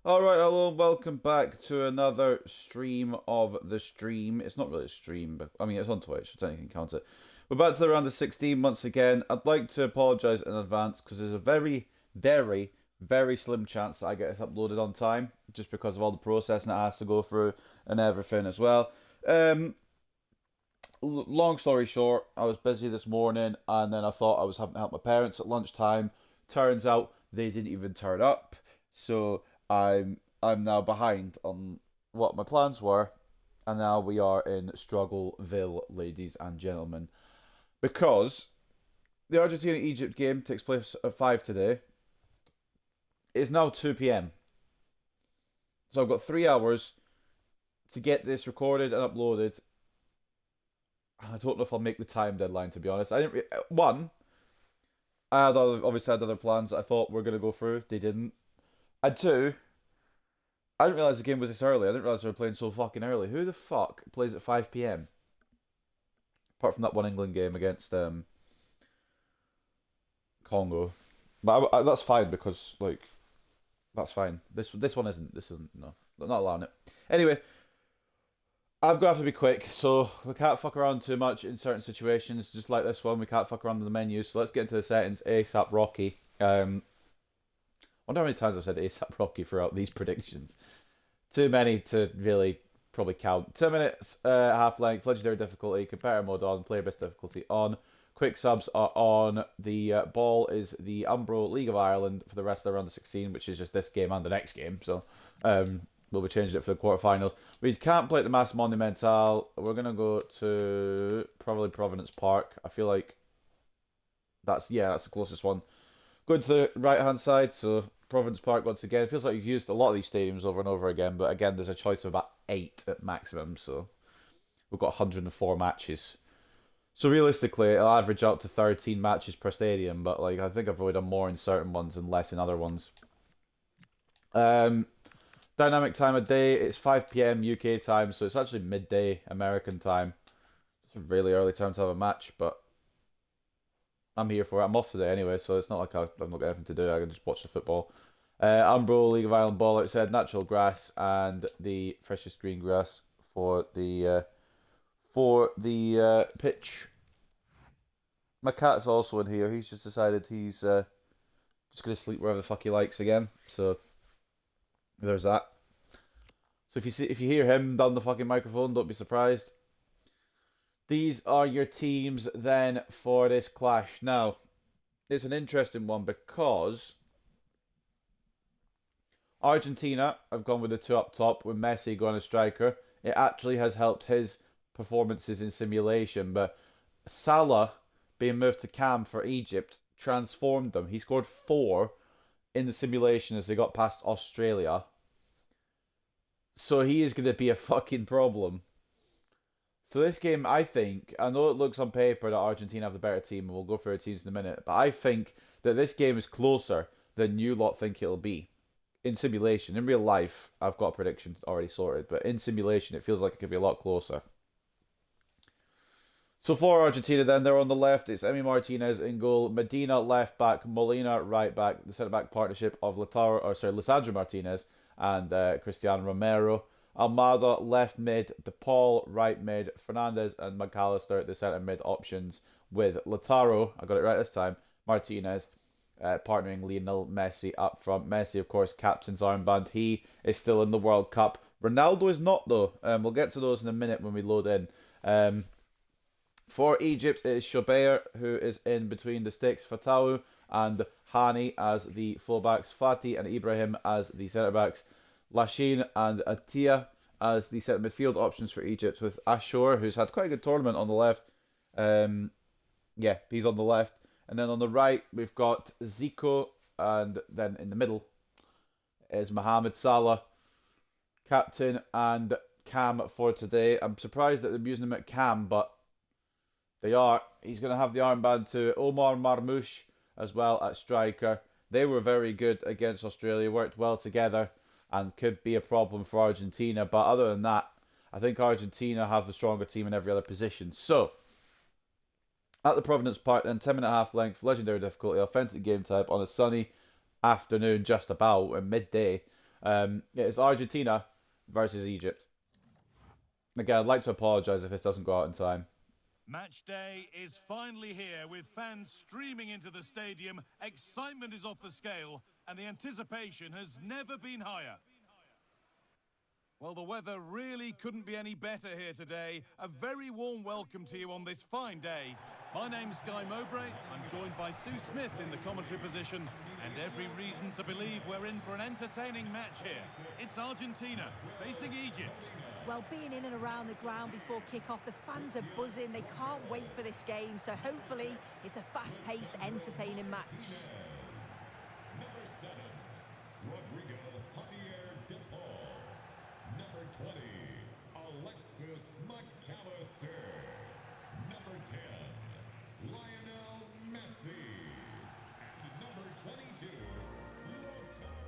Alright, hello and welcome back to another stream of the stream. It's not really a stream, but I mean, it's on Twitch, so anything can count it. We're back to the round of 16 once again. I'd like to apologise in advance because there's a very slim chance that I get this uploaded on time, just because of all the processing it has to go through and everything as well. Long story short, I was busy this morning and then I thought I was having to help my parents at lunchtime. Turns out they didn't even turn up. So I'm now behind on what my plans were, and now we are in Struggleville, ladies and gentlemen, because the Argentina Egypt game takes place at 5 today. It's now 2 p.m. So I've got 3 hours to get this recorded and uploaded. I don't know if I'll make the time deadline, to be honest. I didn't. One, obviously had other plans that I thought were going to go through. They didn't. And two, I didn't realize the game was this early. I didn't realize they were playing so fucking early. Who the fuck plays at 5 p.m.? Apart from that one England game against Congo. But that's fine because that's fine. This one isn't. This isn't. No, not allowing it. Anyway, I'm gonna have to be quick, so we can't fuck around too much in certain situations. Just like this one, we can't fuck around with the menus. So let's get into the settings. ASAP Rocky. I wonder how many times I've said ASAP Rocky throughout these predictions. Too many to really probably count. 10 minutes, half length, legendary difficulty, competitor mode on, player best difficulty on. Quick subs are on. The ball is the Umbro League of Ireland for the rest of the round of 16, which is just this game and the next game. So we'll be changing it for the quarterfinals. We can't play at the Mass Monumental. We're going to go to probably Providence Park. I feel like that's the closest one. Going to the right hand side, so Providence Park once again. It feels like you've used a lot of these stadiums over and over again, but again, there's a choice of about 8 at maximum, so we've got 104 matches. So realistically, it'll average out to 13 matches per stadium, but I think I've probably done more in certain ones and less in other ones. Dynamic time of day, it's 5 p.m. UK time, so it's actually midday American time. It's a really early time to have a match, but I'm here for it. I'm off today anyway, so it's not like I've not got anything to do. I can just watch the football. Umbro League of Ireland ball outside, natural grass and the freshest green grass for the pitch. My cat's also in here. He's just decided he's just gonna sleep wherever the fuck he likes again. So there's that. So if you hear him down the fucking microphone, don't be surprised. These are your teams then for this clash. Now, it's an interesting one because Argentina have gone with the two up top with Messi going as striker. It actually has helped his performances in simulation, but Salah being moved to Cam for Egypt transformed them. He scored 4 in the simulation as they got past Australia. So he is going to be a fucking problem. So this game, I know it looks on paper that Argentina have the better team, and we'll go through our teams in a minute, but I think that this game is closer than you lot think it'll be. In simulation, in real life, I've got a prediction already sorted, but in simulation, it feels like it could be a lot closer. So for Argentina then, they're on the left, it's Emi Martinez in goal, Medina left back, Molina right back, the centre-back partnership of Lisandro Martinez and Cristiano Romero. Almada left mid, DePaul right mid, Fernandez and McAllister the centre mid options with Lautaro, I got it right this time, Martinez partnering Lionel Messi up front. Messi, of course, captain's armband. He is still in the World Cup. Ronaldo is not though. We'll get to those in a minute when we load in. For Egypt, it is Shobair who is in between the sticks. Fatau and Hani as the fullbacks. Fati and Ibrahim as the centre backs. Lashin and Atia as the centre midfield options for Egypt, with Ashur, who's had quite a good tournament, on the left. He's on the left. And then on the right, we've got Zico, and then in the middle is Mohamed Salah, captain and Cam for today. I'm surprised that they're using him at Cam, but they are. He's going to have the armband to Omar Marmoush as well at striker. They were very good against Australia, worked well together, and could be a problem for Argentina. But other than that, I think Argentina have the stronger team in every other position. So, at the Providence Park, then 10-minute half length, legendary difficulty, authentic game type on a sunny afternoon, just about, at midday. It's Argentina versus Egypt. Again, I'd like to apologise if this doesn't go out in time. Match day is finally here with fans streaming into the stadium. Excitement is off the scale and the anticipation has never been higher. Well, the weather really couldn't be any better here today. A very warm welcome to you on this fine day. My name's Guy Mowbray. I'm joined by Sue Smith in the commentary position, and every reason to believe we're in for an entertaining match here. It's Argentina facing Egypt. Well, being in and around the ground before kick-off, the fans are buzzing. They can't wait for this game, so hopefully it's a fast-paced, entertaining match. Number 7, Rodrigo Javier De Paul. Number 20, Alexis McAllister. Number 10, Lionel Messi. And number 22, Lautaro.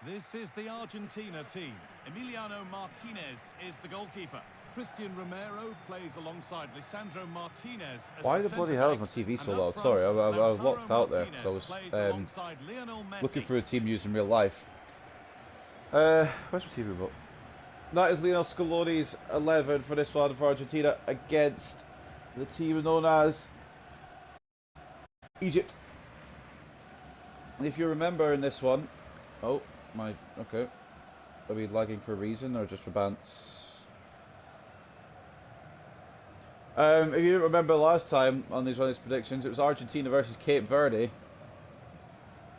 This is the Argentina team. Emiliano Martinez is the goalkeeper. Christian Romero plays alongside Lisandro Martinez. Why the bloody hell is my TV so loud? Sorry, I was locked out there because I was looking through a team news in real life. Where's my TV remote? That is Lionel Scaloni's 11 for this one for Argentina against the team known as Egypt. If you remember in this one, okay. Are we lagging for a reason or just for bants? If you remember last time on these one of these predictions, it was Argentina versus Cape Verde.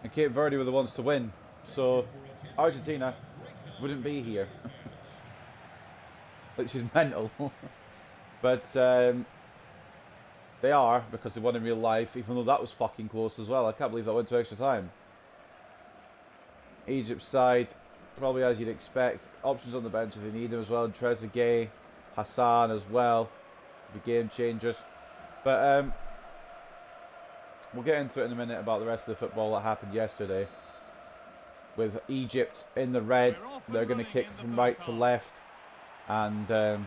And Cape Verde were the ones to win. So Argentina wouldn't be here. Which is mental. But they are, because they won in real life, even though that was fucking close as well. I can't believe that went to extra time. Egypt's side, probably as you'd expect. Options on the bench if they need them as well. Trezeguet, Hassan as well. The game changers. But we'll get into it in a minute about the rest of the football that happened yesterday. With Egypt in the red, they're going to kick from right to left. And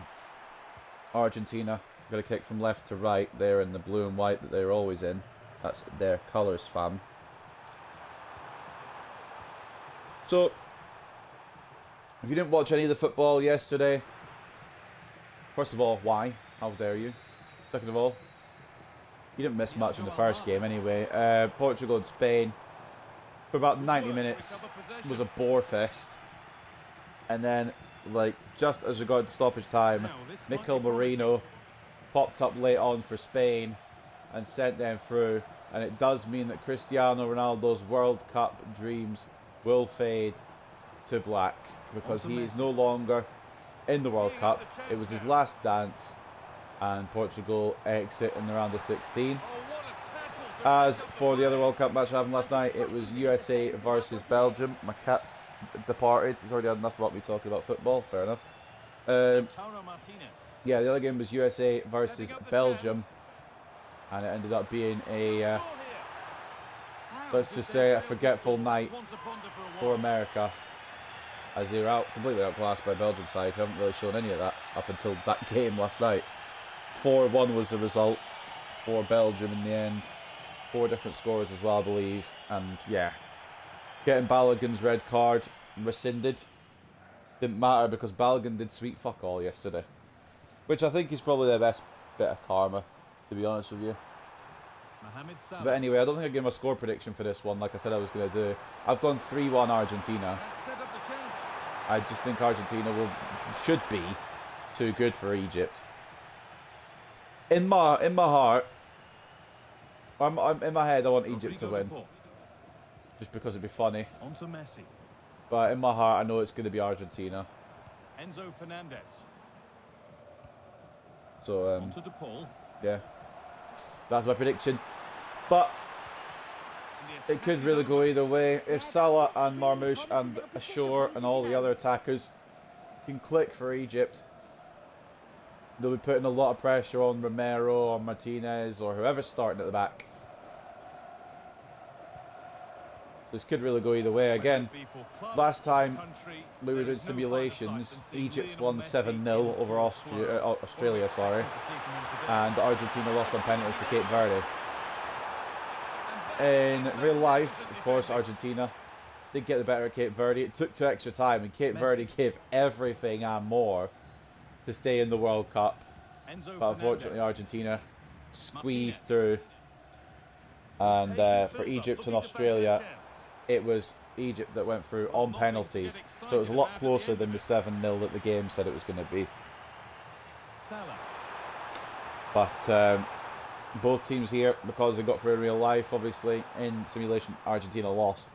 Argentina going to kick from left to right. They're in the blue and white that they're always in. That's their colours, fam. So, if you didn't watch any of the football yesterday, first of all, why? How dare you? Second of all, you didn't miss much in the first game anyway. Portugal and Spain, for about 90 minutes, was a bore fest. And then, like, just as we got to stoppage time, Mikel Merino popped up late on for Spain and sent them through. And it does mean that Cristiano Ronaldo's World Cup dreams will fade to black because he is no longer in the World Cup. It was his last dance, and Portugal exit in the round of 16. As for the other World Cup match that happened last night, it was USA versus Belgium. My cat's departed. He's already had enough about me talking about football. Fair enough. Yeah, the other game was USA versus Belgium, and it ended up being a let's just say a forgetful night for America, as they were completely outclassed by Belgium side, who haven't really shown any of that up until that game last night. 4-1 was the result for Belgium in the end. 4 different scores as well, I believe. And yeah, getting Balogun's red card rescinded didn't matter because Balogun did sweet fuck all yesterday. Which I think is probably their best bit of karma, to be honest with you. But anyway, I don't think I gave my score prediction for this one like I said I was going to do. I've gone 3-1 Argentina. I just think Argentina should be too good for Egypt. In my heart, I'm in my head I want Egypt to win. Just because it'd be funny. But in my heart I know it's going to be Argentina. Enzo Fernandez. So yeah. That's my prediction. But it could really go either way. If Salah and Marmoush and Ashore and all the other attackers can click for Egypt, they'll be putting a lot of pressure on Romero or Martinez or whoever's starting at the back. This could really go either way. Again, last time we were doing simulations, Egypt won 7-0 over Australia, sorry, and Argentina lost on penalties to Cape Verde. In real life, of course, Argentina did get the better of Cape Verde. It took 2 extra time, and Cape Verde gave everything and more to stay in the World Cup. But unfortunately, Argentina squeezed through. And for Egypt and Australia, it was Egypt that went through on penalties. So it was a lot closer than the 7-0 that the game said it was going to be. But both teams here, because they got through in real life, obviously, in simulation, Argentina lost.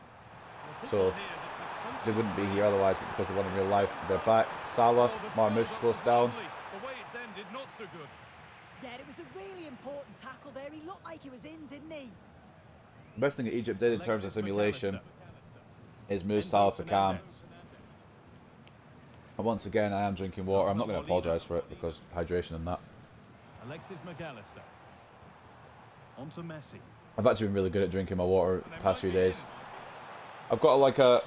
So they wouldn't be here otherwise, but because they won in real life, they're back. Salah, Marmoush close down. Yeah, it was a really important tackle there. He looked like he was in, didn't he? The best thing that Egypt did in terms of simulation is move Salah to Cam. And once again, I am drinking water. I'm not going to apologise for it because hydration and that. Alexis McAllister. On to Messi. I've actually been really good at drinking my water the past few days. I've got like a...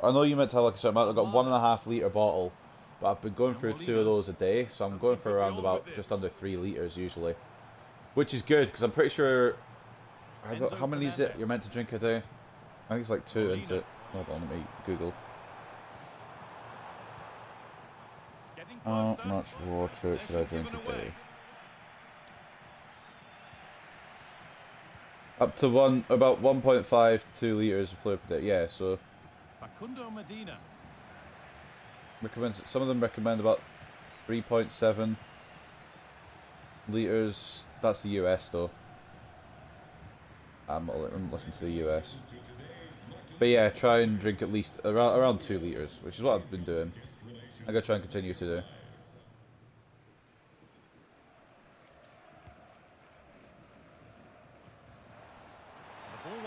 I know you meant to have like a certain amount. I've got 1.5 litre bottle. But I've been going through 2 of those a day. So I'm going for around about just under 3 litres usually. Which is good because I'm pretty sure... how many is it you're meant to drink a day? I think it's like 2, isn't it? Hold on, let me Google. How much water should I drink a day? Up to about 1.5 to 2 litres of fluid per day. Yeah, so recommends, some of them recommend about 3.7 litres. That's the US though. I'm listening to the US. But yeah, try and drink at least around 2 litres, which is what I've been doing. I'm going to try and continue to do.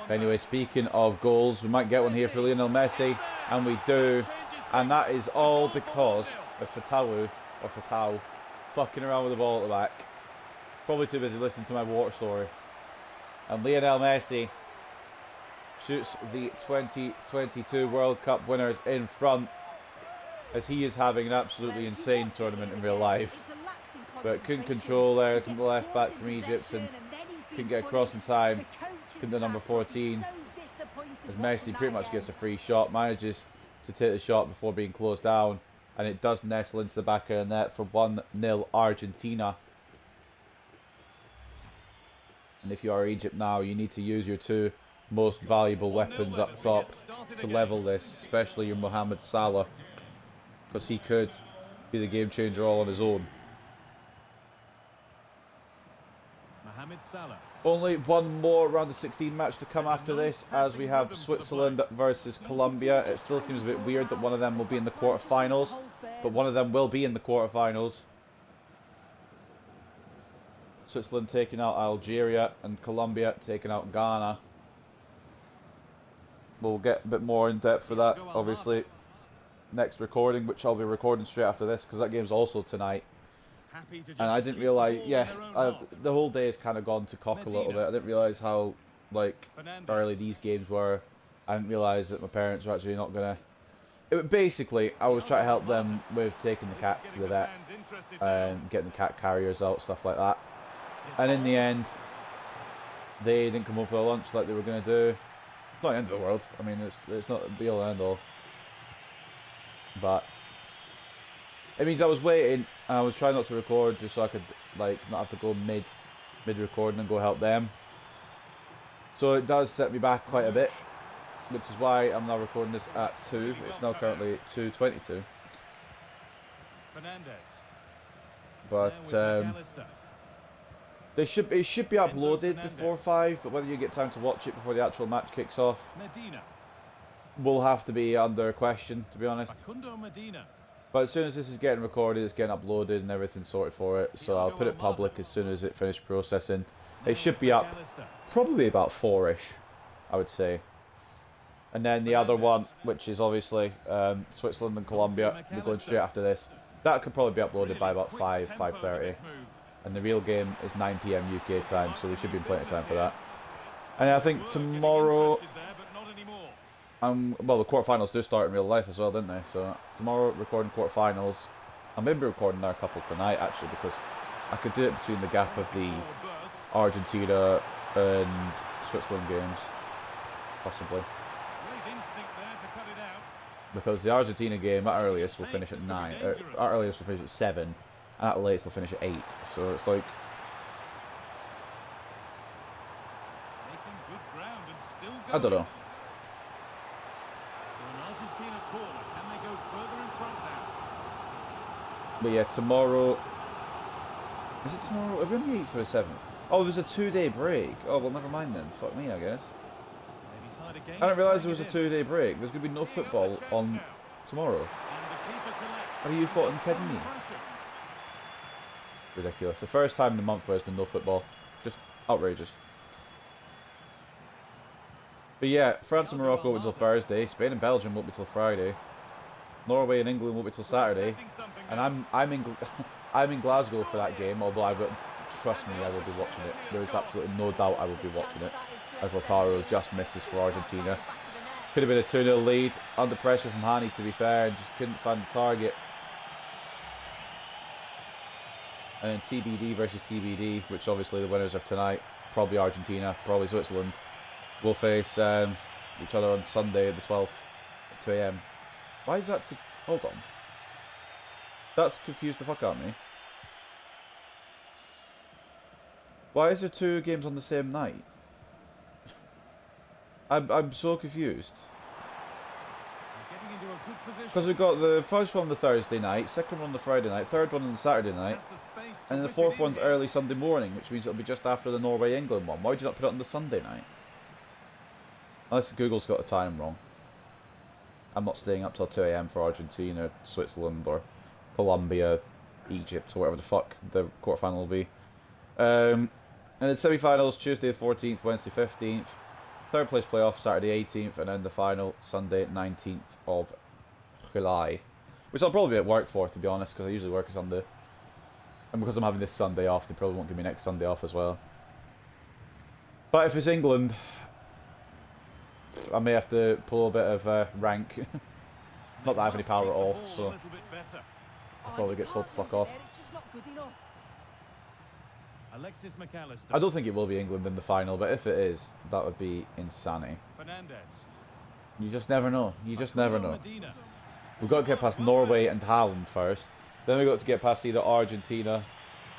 Anyway, speaking of goals, we might get one here for Lionel Messi, and we do. And that is all because of Fatau, fucking around with the ball at the back. Probably too busy listening to my water story. And Lionel Messi shoots the 2022 World Cup winners in front, as he is having an absolutely insane tournament in real life. But couldn't control there, the left back from Egypt, and couldn't get across in time. Couldn't do number 14. As Messi pretty much gets a free shot, manages to take the shot before being closed down, and it does nestle into the back of the net for 1-0 Argentina. And if you are Egypt now, you need to use your 2 most valuable weapons up top to level this, especially your Mohamed Salah, because he could be the game changer all on his own. Mohamed Salah. Only one more round of 16 match to come after this, as we have Switzerland versus Colombia. It still seems a bit weird that one of them will be in the quarterfinals, but one of them will be in the quarterfinals. Switzerland taking out Algeria and Colombia taking out Ghana. We'll get a bit more in depth for that, obviously, next recording, which I'll be recording straight after this, because that game's also tonight. And I didn't realise, the whole day has kind of gone to cock a little bit. I didn't realise how, like, early these games were. I didn't realise that my parents were actually not going to... Basically, I was trying to help them with taking the cats to the vet, and getting the cat carriers out, stuff like that. And in the end, they didn't come home for their lunch like they were going to do. It's not the end of the world. I mean, it's not the be-all and end-all. But it means I was waiting, and I was trying not to record just so I could, like, not have to go mid-recording and go help them. So it does set me back quite a bit, which is why I'm now recording this at 2. It's now currently 2:22. But it should be uploaded before 5, but whether you get time to watch it before the actual match kicks off will have to be under question, to be honest. But as soon as this is getting recorded, it's getting uploaded and everything sorted for it, so I'll put it public as soon as it finished processing. It should be up probably about 4-ish, I would say. And then the other one, which is obviously Switzerland and Colombia, they're going straight after this. That could probably be uploaded by about 5:30. And the real game is 9 PM UK time, so we should be in plenty of time for that. And I think tomorrow, well, the quarterfinals do start in real life as well, didn't they? So tomorrow, recording quarterfinals. I may be recording there a couple tonight, actually, because I could do it between the gap of the Argentina and Switzerland games, possibly. Because the Argentina game at earliest will finish at 9, at earliest will finish at 7, and at latest will finish at 8. So it's like, I don't know. But yeah, tomorrow. Is it tomorrow? Are we on the 8th or the 7th? Oh, there's a 2-day break. Oh, well, never mind then. Fuck me, I guess. I didn't realise there was a 2-day break. There's going to be no football on tomorrow. Are you fucking kidding me? Ridiculous. The first time in a month where there's been no football. Just outrageous. But yeah, France and Morocco won't be till Thursday. Spain and Belgium won't be till Friday. Norway and England won't be till Saturday. And I'm in Glasgow for that game, although trust me, I will be watching it. There is absolutely no doubt I will be watching it, as Lautaro just misses for Argentina. Could have been a 2-0 lead, under pressure from Hani, to be fair, and just couldn't find the target. And then TBD versus TBD, which obviously the winners of tonight, probably Argentina, probably Switzerland, will face each other on Sunday the 12th at 2 AM. Why is that? Hold on. That's confused the fuck out of me. Why is there 2 games on the same night? I'm so confused. Because we've got the first one on the Thursday night, second one on the Friday night, third one on the Saturday night, and then the fourth one's early Sunday morning, which means it'll be just after the Norway-England one. Why would you not put it on the Sunday night? Unless Google's got the time wrong. I'm not staying up till 2 AM for Argentina, Switzerland, or Colombia, Egypt, or whatever the fuck the quarterfinal will be. And then semi-finals, Tuesday the 14th, Wednesday 15th. Third place playoff, Saturday 18th, and then the final, Sunday 19th of July. Which I'll probably be at work for, to be honest, because I usually work a Sunday. And because I'm having this Sunday off, they probably won't give me next Sunday off as well. But if it's England, I may have to pull a bit of rank. Not that I have any power at all, so I'll probably get told to fuck off. I don't think it will be England in the final, but if it is, that would be insanity. You just never know. You just never know. We've got to get past Norway and Haaland first. Then we've got to get past either Argentina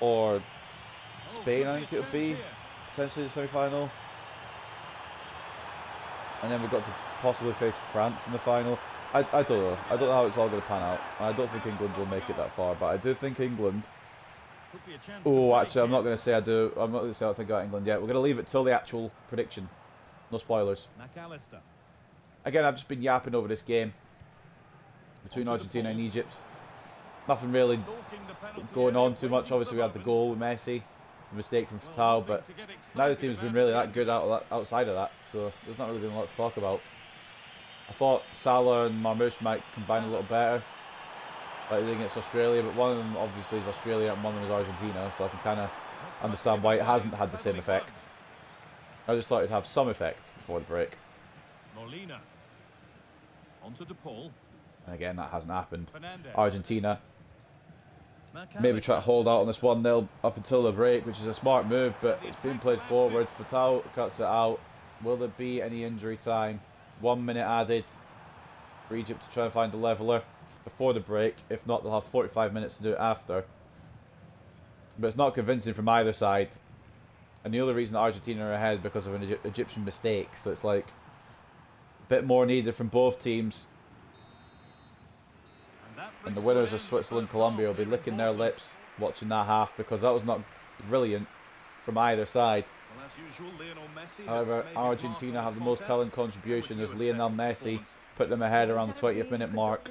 or Spain, I think it would be. Potentially the semi-final. And then we've got to possibly face France in the final. I don't know. I don't know how it's all going to pan out. I don't think England will make it that far, but I do think England... Oh, actually, I'm not going to say I do. I'm not going to say I think about England yet. We're going to leave it till the actual prediction. No spoilers. Again, I've just been yapping over this game between Argentina and Egypt. Nothing really going on too much. Obviously, we had the goal with Messi, the mistake from Fatal, but neither team's been really that good outside of that, so there's not really been a lot to talk about. I thought Salah and Marmoush might combine a little better, like they did against Australia, but one of them obviously is Australia and one of them is Argentina, so I can kind of understand why it hasn't had the same effect. I just thought it'd have some effect before the break. And again, that hasn't happened. Argentina maybe try to hold out on this 1-0 up until the break, which is a smart move, but it's being played forward. Fatal cuts it out. Will there be any injury time? 1 minute added for Egypt to try and find a leveller before the break. If not, they'll have 45 minutes to do it after. But it's not convincing from either side. And the only reason Argentina are ahead because of an Egyptian mistake. So it's like a bit more needed from both teams. And the winners of Switzerland, Colombia will be licking their lips watching that half, because that was not brilliant from either side. However, Argentina have the most talent contribution as Lionel Messi put them ahead around the 20th minute mark.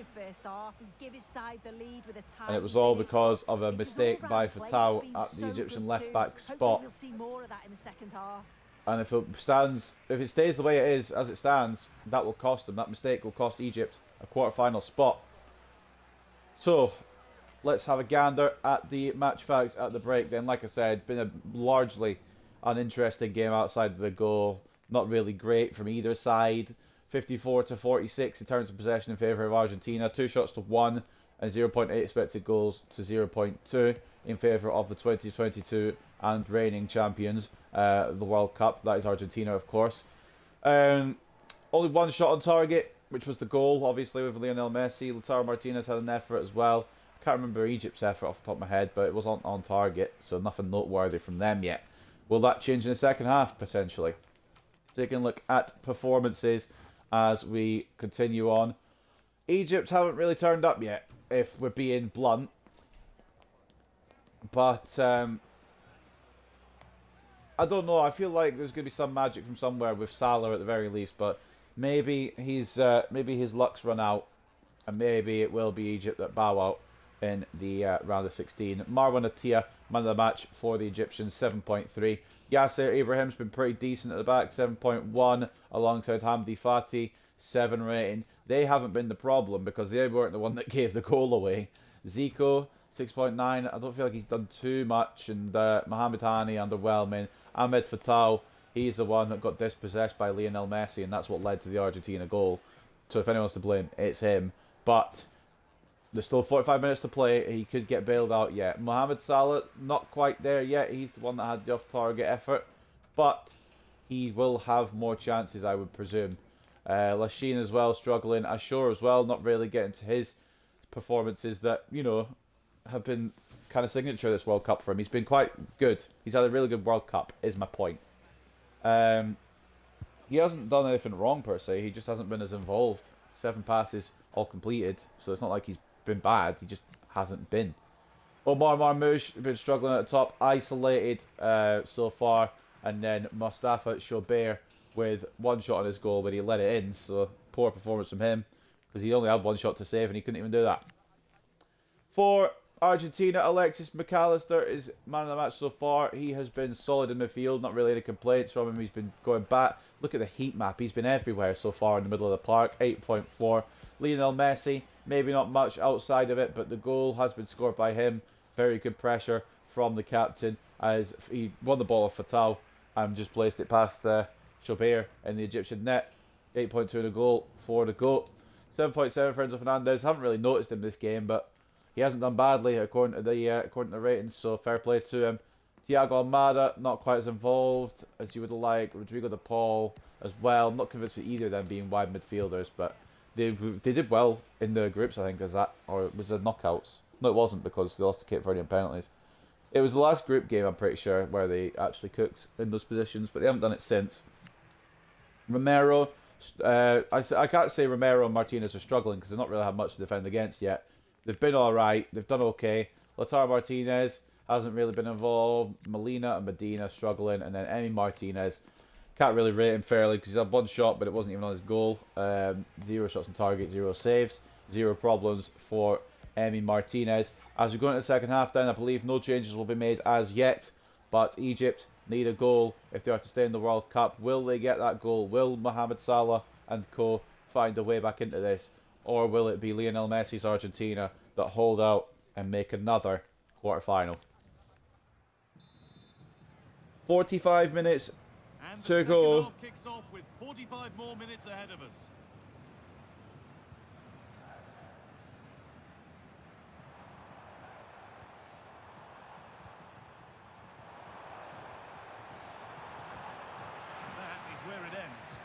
And it was all because of a mistake by Fatau at the Egyptian left-back spot. And if it stays the way it is as it stands, that will cost them. That mistake will cost Egypt a quarter-final spot. So, let's have a gander at the match facts at the break then. Like I said, been a largely uninteresting game outside of the goal. Not really great from either side. 54-46 in terms of possession in favour of Argentina. 2 shots to 1 and 0.8 expected goals to 0.2 in favour of the 2022 and reigning champions, the World Cup. That is Argentina, of course. Only 1 shot on target, which was the goal, obviously, with Lionel Messi. Lautaro Martinez had an effort as well. I can't remember Egypt's effort off the top of my head, but it was on target, so nothing noteworthy from them yet. Will that change in the second half, potentially? Taking a look at performances as we continue on. Egypt haven't really turned up yet, if we're being blunt. But, I don't know, I feel like there's going to be some magic from somewhere with Salah at the very least, but maybe maybe his luck's run out, and maybe it will be Egypt that bow out in the round of 16. Marwan Attia, man of the match for the Egyptians, 7.3. Yasser Ibrahim's been pretty decent at the back, 7.1, alongside Hamdi Fati, 7 rating. They haven't been the problem because they weren't the one that gave the goal away. Zico, 6.9. I don't feel like he's done too much, and Mohamed Hani, underwhelming. Ahmed Fatau, he's the one that got dispossessed by Lionel Messi, and that's what led to the Argentina goal. So if anyone's to blame, it's him. But there's still 45 minutes to play. He could get bailed out yet. Mohamed Salah, not quite there yet. He's the one that had the off-target effort. But he will have more chances, I would presume. Lachine as well, struggling. Ashur as well, not really getting to his performances that, you know, have been kind of signature this World Cup for him. He's been quite good. He's had a really good World Cup, is my point. He hasn't done anything wrong, per se. He just hasn't been as involved. 7 passes, all completed. So it's not like he's been bad. He just hasn't been. Omar Marmoush been struggling at the top, isolated so far, and then Mustafa Shobair with 1 shot on his goal, but he let it in. So poor performance from him because he only had 1 shot to save and he couldn't even do that. For Argentina, Alexis McAllister is man of the match so far. He has been solid in midfield, not really any complaints from him. He's been going back. Look at the heat map. He's been everywhere so far in the middle of the park. 8.4. Lionel Messi, maybe not much outside of it, but the goal has been scored by him. Very good pressure from the captain as he won the ball off Fatau and just placed it past Shobair in the Egyptian net. 8.2 in the goal for the GOAT. 7.7 for Enzo Fernandez. Haven't really noticed him this game, but he hasn't done badly according to the ratings, so fair play to him. Thiago Almada, not quite as involved as you would like. Rodrigo de Paul as well. I'm not convinced with either of them being wide midfielders, but they did well in the groups, I think, or was it knockouts? No, it wasn't because they lost to Cape Verde on penalties. It was the last group game, I'm pretty sure, where they actually cooked in those positions, but they haven't done it since. Romero, I can't say Romero and Martinez are struggling because they've not really had much to defend against yet. They've been alright, they've done okay. Lautaro Martinez hasn't really been involved. Molina and Medina struggling, and then Emi Martinez, can't really rate him fairly because he's had 1 shot, but it wasn't even on his goal. 0 shots on target, 0 saves, 0 problems for Emi Martinez. As we go into the second half then, I believe no changes will be made as yet, but Egypt need a goal if they are to stay in the World Cup. Will they get that goal? Will Mohamed Salah and co find a way back into this? Or will it be Lionel Messi's Argentina that hold out and make another quarter-final? 45 minutes And to the go. second half kicks off with 45 more minutes ahead of us. That is where it ends.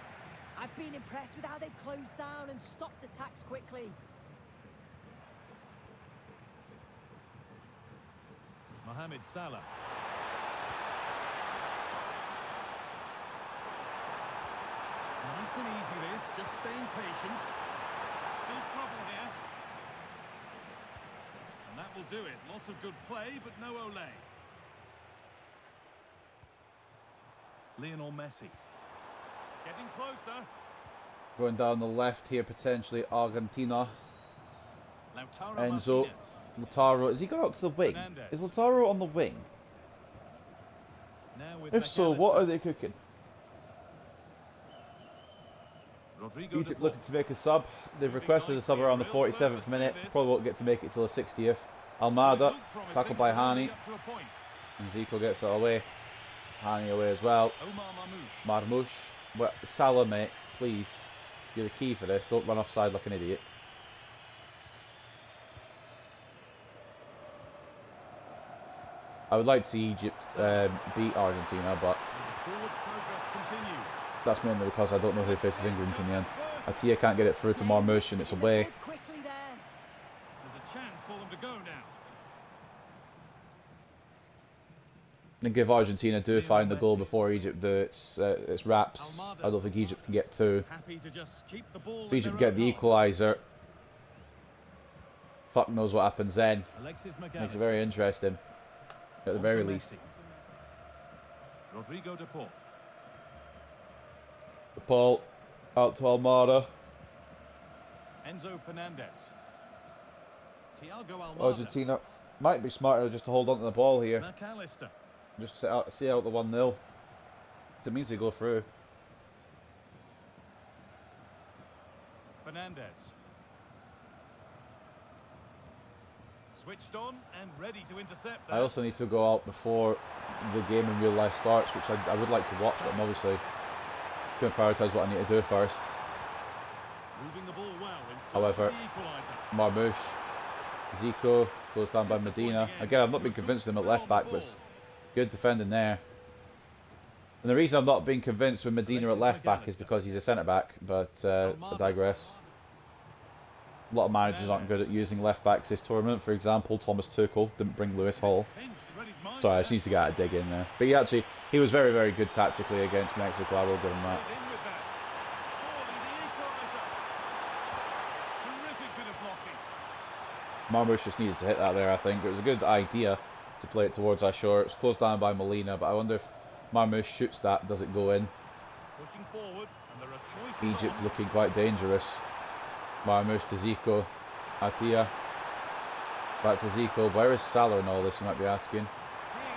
I've been impressed with how they've closed down and stopped attacks quickly. Mohamed Salah. Nice and easy this, just staying patient. Still trouble here. And that will do it. Lots of good play, but no Ole. Lionel Messi. Getting closer. Going down the left here, potentially Argentina. Lautaro Enzo. Martinez. Lautaro. Has he got up to the wing? Fernandez. Is Lautaro on the wing? Now with If so, what McAllister. are they cooking? Rodrigo Egypt de looking to make a sub. They've requested a sub around the 47th minute. Probably won't get to make it till the 60th. Almada, tackled by Hani. And Zico gets it away. Hani away as well. Omar Marmoush. Marmoush. Well, Salah, mate, please. You're the key for this. Don't run offside like an idiot. I would like to see Egypt beat Argentina, but Forward progress continues. that's mainly because I don't know who faces England in the end. Atia can't get it through to Marmoush and it's away. Quickly there. There's a chance for them to go now. And if Argentina do find the goal before Egypt do, it's wraps. I don't think Egypt can get two. Happy to just keep the ball. If Egypt get the equaliser, fuck knows what happens then. Alexis Makes it very interesting, at the very least. Rodrigo de Paul. The Paul out to Almada. Enzo Fernandez. Thiago Almada. Argentina might be smarter just to hold on to the ball here. McAllister. Just see out the 1-0. It means they go through. Fernandez. Switched on and ready to intercept that. I also need to go out before the game in real life starts, which I would like to watch, but I'm obviously going to prioritise what I need to do first. Moving the ball well in search However, of the equaliser. Marmoush, Zico, closed down by Medina. Again, I've not been convinced of him at left back, but it's good defending there. And the reason I've not been convinced with Medina at left back is because he's a centre back, but I digress. A lot of managers aren't good at using left backs this tournament. For example, Thomas Tuchel didn't bring Lewis Hall. Sorry, I just need to get out of dig in there. But he was very, very good tactically against Mexico. I will give him that. Marmoush just needed to hit that there, I think. It was a good idea to play it towards Ashore. It was closed down by Molina, but I wonder if Marmoush shoots that, does it go in? Pushing forward, and there are choices Egypt on. looking quite dangerous. Marmoush to Zico. Atia. Back to Zico. Where is Salah in all this, you might be asking? Teeing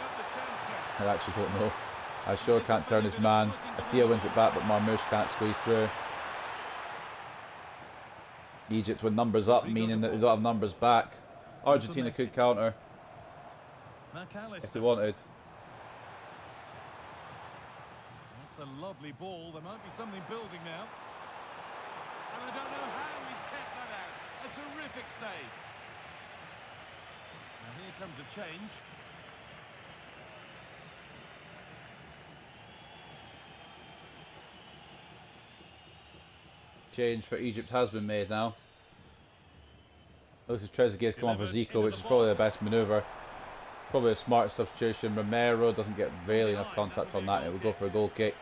up the chance now. I actually don't know. Ashore can't turn his man. Atia wins it back, but Marmoush can't squeeze through. Egypt with numbers up, meaning that they don't have numbers back. Argentina could counter McAllister. if they wanted. That's a lovely ball. There might be something building now. And I don't know how he's kept that out. A terrific save. Now here comes a change. Change for Egypt has been made now. Looks like Trezeguet's come on for Zico, which is probably the best manoeuvre. Probably a smart substitution. Romero doesn't get really enough contact on that. It will go for a goal kick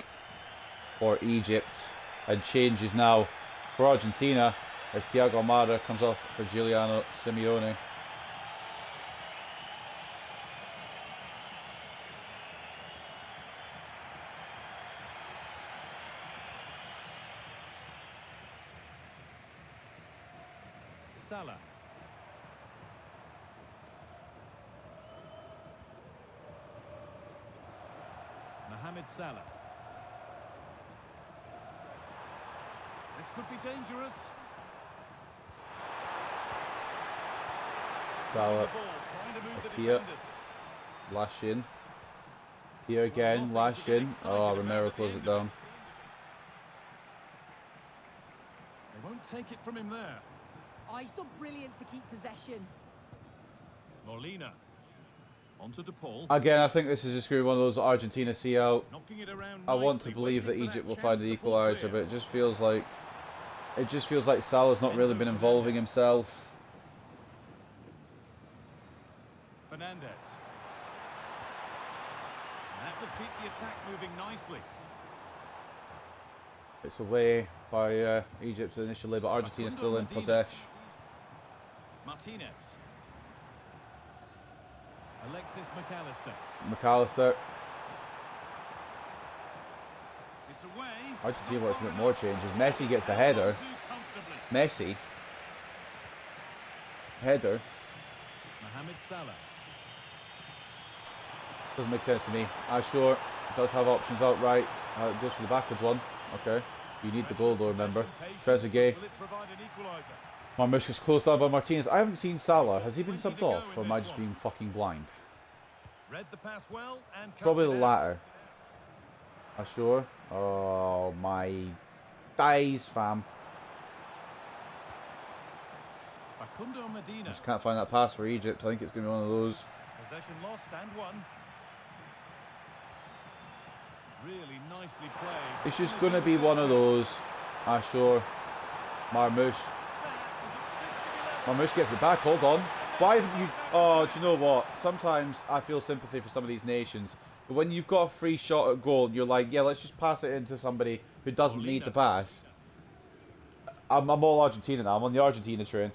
for Egypt. And changes now for Argentina as Thiago Almada comes off for Giuliano Simeone. Salah. Mohamed Salah. This could be dangerous. Salah, The ball, trying to move the Atia. defenders. Lash in. Here again, lash in. Oh, Romero closed it down. They won't take it from him there. Oh, he's done brilliant to keep possession. Molina. Onto De Paul. Again, I think this is just going to be one of those Argentina see out. Knocking it around I want to nicely, believe that waiting for Egypt will chance find the to pull equaliser, clear. but it just feels like Salah's not really been involving himself. Fernandez. And that will keep the attack moving nicely. It's away by Egypt initially, but Argentina still in possession. Martinez. Alexis McAllister. McAllister. It's away. Argentina wants to make more changes. Messi gets the header. Too comfortably. Messi. Header. Mohamed Salah. Doesn't make sense to me. Sure does have options outright. Goes for the backwards one. Okay. You need the goal though, remember. Trezeguet. Will it provide an equaliser? Marmoush is closed down by Martinez. I haven't seen Salah. Has he been subbed off, or am I just being fucking blind? Read the pass well and cuts Probably the it out. latter. Sure. Oh my days, fam. Facundo Medina. Just can't find that pass for Egypt. I think it's going to be one of those. Possession lost and won. Really nicely played. It's just going to be one of those. Sure. Marmoush. Marmoush gets it back. Hold on. Why haven't you... Oh, do you know what? Sometimes I feel sympathy for some of these nations. But when you've got a free shot at goal, you're like, yeah, let's just pass it into somebody who doesn't need the pass. I'm all Argentina now. I'm on the Argentina train.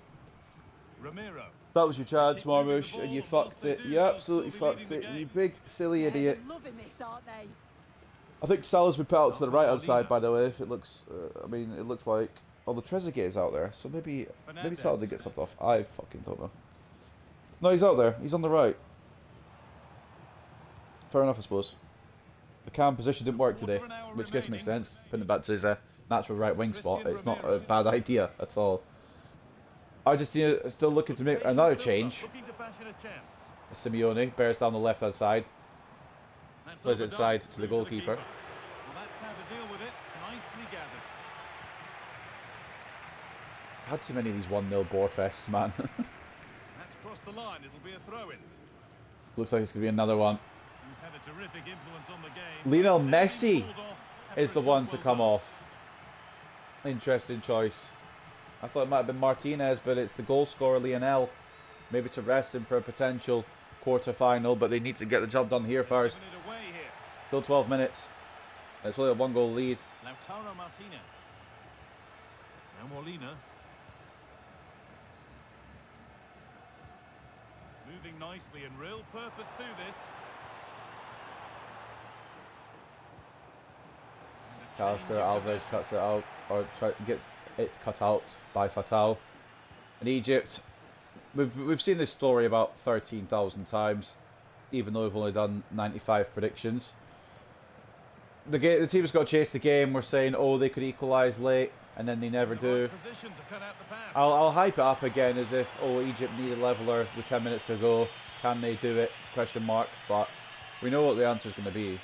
Ramiro. That was your chance, Marmoush, and you fucked it. You absolutely fucked it. You big, silly idiot. Loving this, aren't they? I think Salah's been put out to the right-hand side, by the way. If it looks... I mean, it looks like... Oh, the Trezeguet is out there. So maybe Salah did get subbed off. I fucking don't know. No, he's out there. He's on the right. Fair enough, I suppose. The cam position didn't work today, which I guess makes sense. Putting it back to his natural right wing spot. It's not a bad idea at all. Argentina is still looking to make another change. Looking to fashion a chance. Simeone bears down the left-hand side. That's Plays it overdone. inside to the Through goalkeeper. Well, that's how to deal with it. Nicely gathered. I had too many of these 1-0 Borefests, man. That's crossed the line. It'll be a throw-in. Looks like it's going to be another one. Who's had a terrific influence on the game. Lionel And being Messi pulled off is the after a one job to well come done. off. Interesting choice. I thought it might have been Martinez, but it's the goal scorer Lionel. Maybe to rest him for a potential quarter-final, but they need to get the job done here first. Giving it away here. Still 12 minutes. It's only a 1-goal lead. Lautaro Martinez. Now Molina. Moving nicely and real purpose to this. And a change Callister in Alves possession. cuts it out, or gets it cut out by Fatal. And Egypt, we've seen this story about 13,000 times, even though we've only done 95 predictions. The team's got to chase the game. We're saying, oh, they could equalise late, and then they never The do. right position to cut out the pass. I'll hype it up again as if, oh, Egypt need a leveler with 10 minutes to go. Can they do it? Question mark. But we know what the answer is going to be.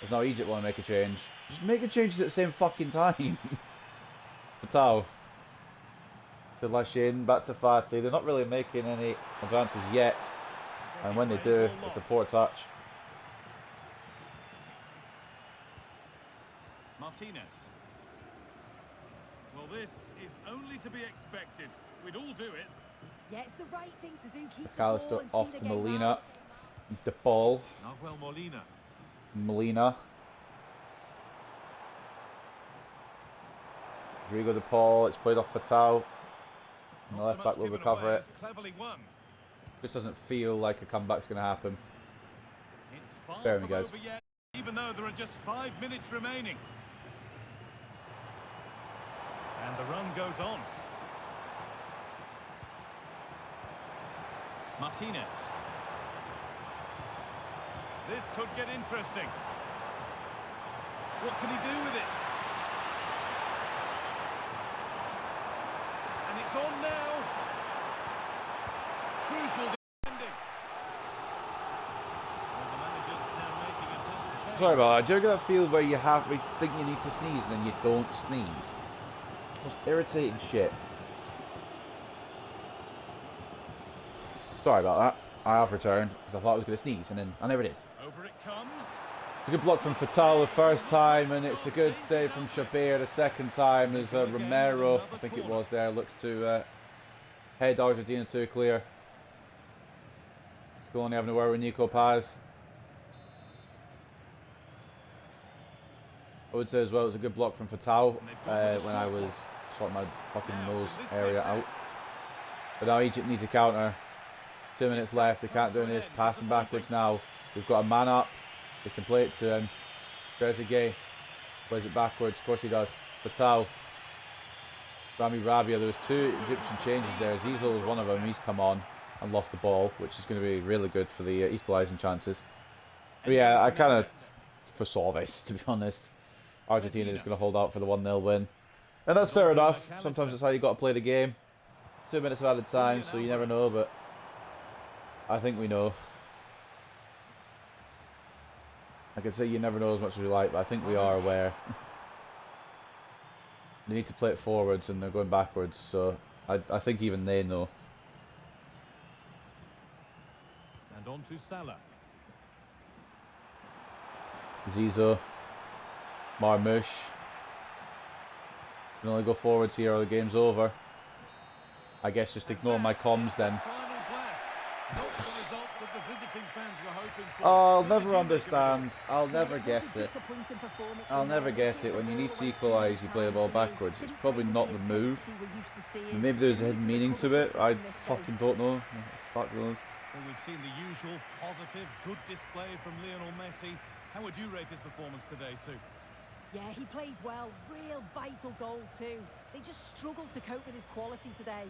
There's now Egypt want to make a change. Just make a change at the same fucking time. Fatal. To Lashin, back to Fati. They're not really making any advances yet. And when they do, it's a poor touch. Martinez. Well, this is only to be expected. We'd all do it. Yeah, it's the right thing to do. Keep the ball McAllister and see off the to game Molina. out. De Paul. Nahuel Molina. Molina. Rodrigo De Paul. It's played off Fatal. And the Not left so back much will given recover away it. as cleverly won. Just doesn't feel like a comeback's going to happen. It's far Bear with from me, guys. over yet, even though there are just 5 minutes remaining. And the run goes on. Martinez. This could get interesting. What can he do with it? And it's on now. Crucial defending. Well, the manager's now making a double change. Sorry about that. Do you ever get that feel where you think you need to sneeze and then you don't sneeze? Most irritating shit. Sorry about that. I have returned because I thought I was going to sneeze and then I never did. Over it comes. It's a good block from Fatal the first time, and it's a good save from Shabir the second time as Romero, I think it was there, looks to head Argentina to clear. Let's go on having a word with Nico Paz. I would say as well it was a good block from Fatal when I was sorting my fucking nose area out. But now Egypt needs a counter. 2 minutes left, they can't do this, passing backwards now. We've got a man up, they can play it to him. Trezeguet. Plays it backwards. Of course he does. Fatal. Rami Rabia. There was 2 Egyptian changes there. Zizo was one of them. He's come on and lost the ball, which is going to be really good for the equalising chances. But yeah, I kind of foresaw this, to be honest. Argentina is going to hold out for the 1-0 win. And that's fair enough. Sometimes that's how you got to play the game. 2 minutes of added time, so you never know, but I think we know. I could say you never know as much as we like, but I think we are aware. They need to play it forwards and they're going backwards, so I think even they know. And on to Salah. Zizo. Marmoush. You can only go forwards here or the game's over. I guess just ignore my comms then. I'll never understand. I'll never get it. I'll never get it. When you need to equalise, you play the ball backwards. It's probably not the move. Maybe there's a hidden meaning to it. I fucking don't know. Fuck knows. Well, we've seen the usual positive, good display from Lionel Messi. How would you rate his performance today, Sue? Yeah, he played well. Real vital goal too. They just struggled to cope with his quality today.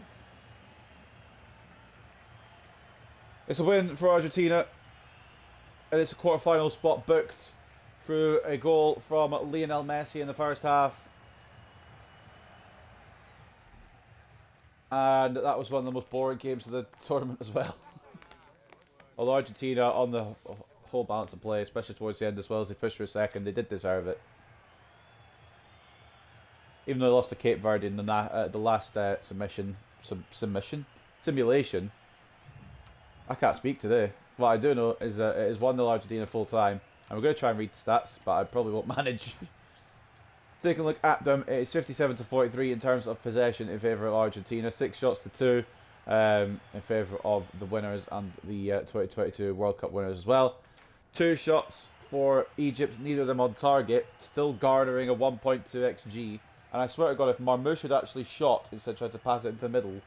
It's a win for Argentina, and it's a quarter-final spot booked through a goal from Lionel Messi in the first half. And that was one of the most boring games of the tournament as well. Although Argentina, on the whole balance of play, especially towards the end as well as they pushed for a second, they did deserve it. Even though they lost to Cape Verde in the last simulation. I can't speak today. What I do know is it is 1-0 Argentina full time. And we're going to try and read the stats, but I probably won't manage. Taking a look at them, it is 57-43 in terms of possession in favour of Argentina. 6 shots to 2 in favour of the winners and the 2022 World Cup winners as well. 2 shots for Egypt, neither of them on target, still garnering a 1.2 XG. And I swear to God, if Marmoush had actually shot instead of trying to pass it into the middle,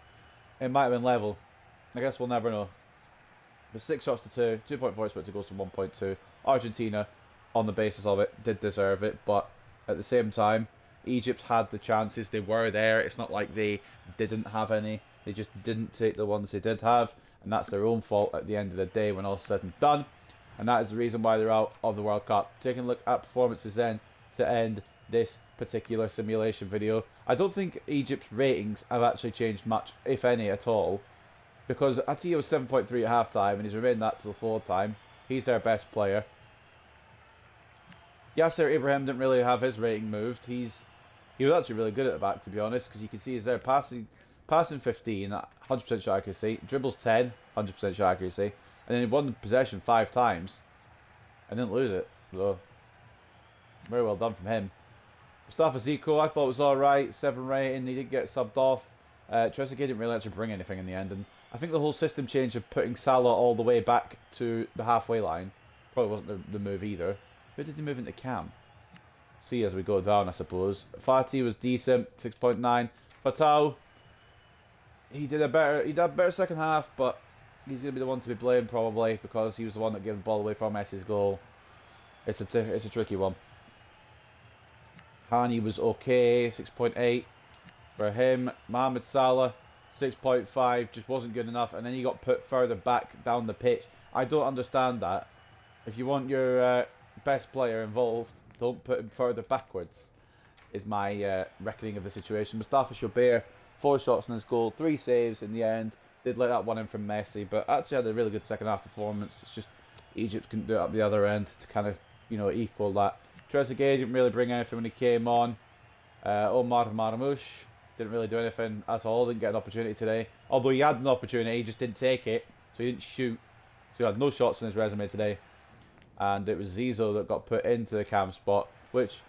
it might have been level. I guess we'll never know. But 6 shots to 2, 2.4 expected goals to 1.2. Argentina, on the basis of it, did deserve it. But at the same time, Egypt had the chances. They were there. It's not like they didn't have any. They just didn't take the ones they did have. And that's their own fault at the end of the day when all's said and done. And that is the reason why they're out of the World Cup. Taking a look at performances then to end this particular simulation video. I don't think Egypt's ratings have actually changed much, if any at all. Because Atiya was 7.3 at half time and he's remained that till full time. He's their best player. Yasser Ibrahim didn't really have his rating moved. He was actually really good at the back, to be honest, because you can see he's there passing 15 at 100% shot accuracy, dribbles 10, 100% shot accuracy, and then he won the possession 5 times and didn't lose it. So very well done from him. Mustafa Zico, I thought was alright, 7 rating. He did get subbed off. Trezeguet didn't really actually bring anything in the end, and I think the whole system change of putting Salah all the way back to the halfway line probably wasn't the move either. Who did he move into Cam? See as we go down, I suppose. Fati was decent, 6.9. Fatal, he did a better second half, but he's going to be the one to be blamed probably because he was the one that gave the ball away from Messi's goal. It's a tricky one. Hani was okay, 6.8 for him. Mohamed Salah, 6.5, just wasn't good enough, and then he got put further back down the pitch. I don't understand that. If you want your best player involved, don't put him further backwards, is my reckoning of the situation. Mustafa Shobair, 4 shots on his goal, 3 saves in the end. Did let that one in from Messi, but actually had a really good second half performance. It's just Egypt couldn't do it up the other end to kind of, equal that. Trezeguet didn't really bring anything when he came on. Omar Marmoush didn't really do anything at all. Didn't get an opportunity today. Although he had an opportunity, he just didn't take it. So he didn't shoot. So he had no shots in his resume today. And it was Zizo that got put into the cam spot, which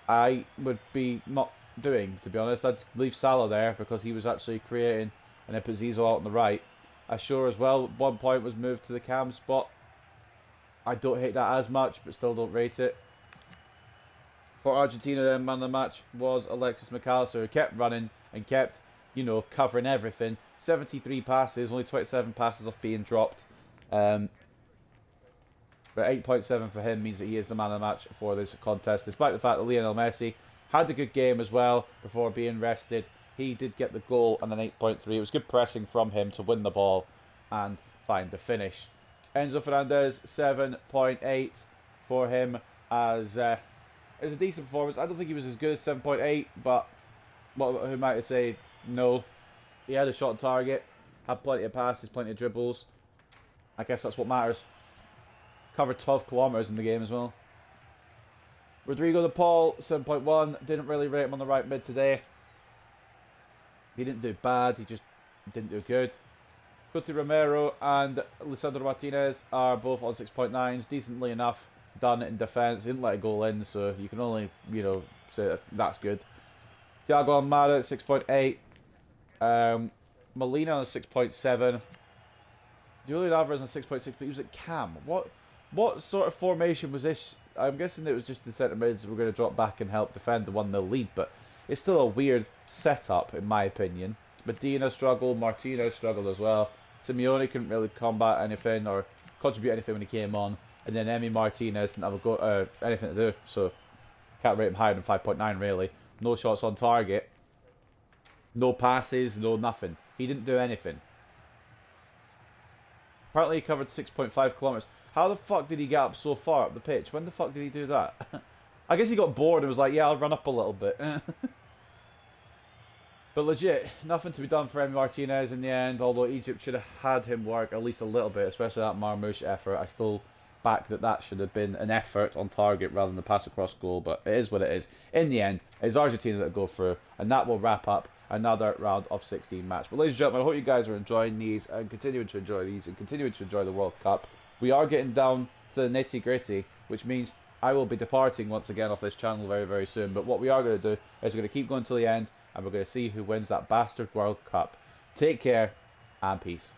I would be not doing, to be honest. I'd leave Salah there because he was actually creating, and then put Zizo out on the right. Ashur as well, at one point was moved to the cam spot. I don't hate that as much, but still don't rate it. For Argentina, then, man of the match was Alexis McAllister, who kept running and kept, covering everything. 73 passes, only 27 passes off being dropped. But 8.7 for him means that he is the man of the match for this contest, despite the fact that Lionel Messi had a good game as well before being rested. He did get the goal and an 8.3. It was good pressing from him to win the ball and find the finish. Enzo Fernandez, 7.8 for him as it was a decent performance. I don't think he was as good as 7.8, but who might say no? He had a shot on target, had plenty of passes, plenty of dribbles. I guess that's what matters. Covered 12 kilometres in the game as well. Rodrigo de Paul, 7.1. Didn't really rate him on the right mid today. He didn't do bad, he just didn't do good. Coti Romero and Lisandro Martinez are both on 6.9s. Decently enough done in defence. He didn't let a goal in, so you can only, say that's good. Thiago Almada, 6.8. Molina on 6.7. Julian Alvarez on 6.6, but he was at Cam. What sort of formation was this? I'm guessing it was just the centre mids were going to drop back and help defend the 1-0 lead, but it's still a weird setup, in my opinion. Medina struggled, Martinez struggled as well. Simeone couldn't really combat anything or contribute anything when he came on. And then Emi Martinez didn't have anything to do, so can't rate him higher than 5.9 really. No shots on target. No passes, no nothing. He didn't do anything. Apparently he covered 6.5 kilometres. How the fuck did he get up so far up the pitch? When the fuck did he do that? I guess he got bored and was like, yeah, I'll run up a little bit. But legit, nothing to be done for Emi Martinez in the end, although Egypt should have had him work at least a little bit, especially that Marmouche effort. I still back that should have been an effort on target rather than the pass across goal, but it is what it is. In the end, it's Argentina that go through, and that will wrap up another round of 16 match. But ladies and gentlemen, I hope you guys are enjoying these and continuing to enjoy these and continuing to enjoy the World Cup. We are getting down to the nitty gritty, which means I will be departing once again off this channel very, very soon. But what we are going to do is we're going to keep going till the end, and we're going to see who wins that bastard World Cup. Take care, and peace.